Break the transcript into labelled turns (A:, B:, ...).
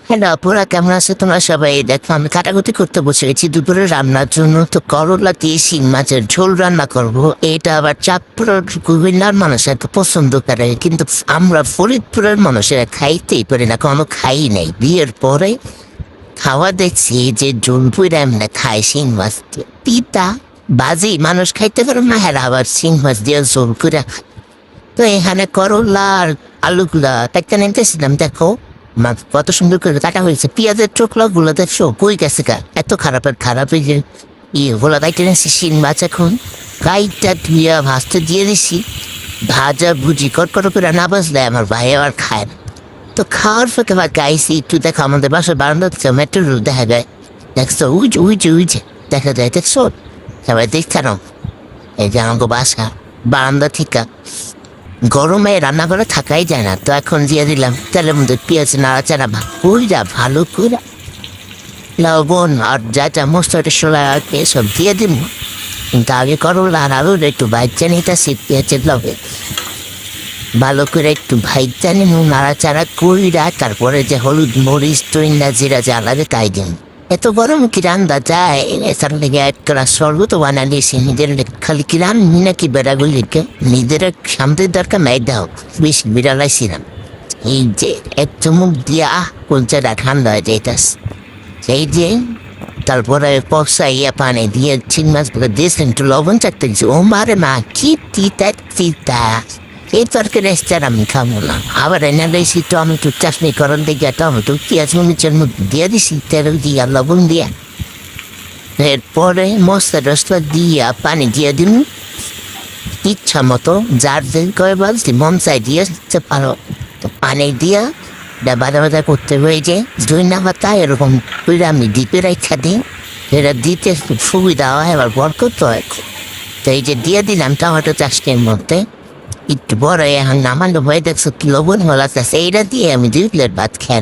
A: Hello আপুরা, কেমন আছে তোমরা সবাই? দেখো আমি কাটাকুটি করতে বসে গেছি দুপুরে রান্নার জন্য। তো করলা দিয়ে শিং মাছের ঝোল রান্না করব। এটা আবার চাঁদপুরের কুমিল্লার মানুষের এত পছন্দ করে, কিন্তু আমরা ফরিদপুরের মানুষেরা খাইতেই পারি না, কোনো খাই নাই। বিয়ের পরে খাওয়া দেখছি যে জোনপুর এমনি খায় শিং মাছ দিয়ে। পিতা বাজি মানুষ খাইতে পারে না, হ্যাঁ আবার শিং মাছ দিয়ে ঝোল করে খায়। তো এখানে করলা আর আলুগুলা একটা নিতেছিলাম, দেখো মাছ কত সুন্দর করে কাটা হয়েছে। পেঁয়াজের চোখলা গুলো দেখছো কই গেছে গা, এত খারাপ এই যে গুলা কাইটে নিয়েছি। শিং মাছ এখন কাইটা ধুইয়া ভাজতে দিয়ে দিছি। ভাজা ভুজি কট করে না বাজলে আমার ভাই আবার খায় না। তো খাওয়ার ফাঁকে বা গাইছি একটু, দেখো আমাদের বাসার বারান্দাতে মেট্রো রোড দেখা যায়, দেখছো উইজে দেখা যায়, দেখছো সবাই দেখছে না? এই যে আমাকে বাসা বারান্দা থেকে গরমে রান্না করে থাকাই যায় না। তো এখন দিয়ে দিলাম তেলের মধ্যে পেঁয়াজ নাড়াচাড়া পুরা ভালো করে লবণ আর যা যা মশলাটা সোলা সব দিয়ে দিব। কিন্তু আগে করলা আর আলুর একটু ভাইজা নিতেছি পেঁয়াজের লগে, ভালো করে একটু ভাইজা নিব নাড়াচাড়া কইরা। তারপরে যে হলুদ মরিচ টইনা জিরা যা লাগে তাই দিন। এত গরম কি রান্না যায়? এটার লেগে এক গ্লাস শরবত বানালিয়েছি নিজের খালি কি রান্নি নাকি বেড়াগুলিকে নিজের সামনের দরকার নাই দাও, বেশি বিড়ালাইছিলাম। এই যে এক চুমুক দিয়া কলচাটা ঠান্ডা হয়ে যাইতাস সেই যে। তারপরে পক্সাইয়া পানি দিয়ে চিং মাছগুলো দিয়েছেন, একটু লবণ চাকতে দিচ্ছি। ও মারে মা কি তিতা এই তরকারি এসছে আমি খাবো না। আবার এনে দিয়েছি টমেটো চাটনি করার দিকে, টমেটো পেঁয়াজ মরিচের মধ্যে দিয়ে দিছি তেল দিয়া লবণ দিয়া। এরপরে মশলা টসলা দিয়া পানি দিয়ে দিন ইচ্ছা মতো, যার দিন করে বলছি মন চাই দিয়ে পারো। তো পানি দিয়া বাজা করতে হয়েছে দুই না পাতা এরকম করে আমি দ্বীপে রেখা দিই, যেটা দিতে সুবিধা হয় আবার বর করতে হয়। তো এই যে দিয়ে দিলাম টমেটো চাষটির মধ্যে একটু বড় এখন নামানো হয়ে দেখছো কি লবণ হলাচ্ছে, এইটা দিয়ে আমি 2 প্লেট ভাত খেয়ে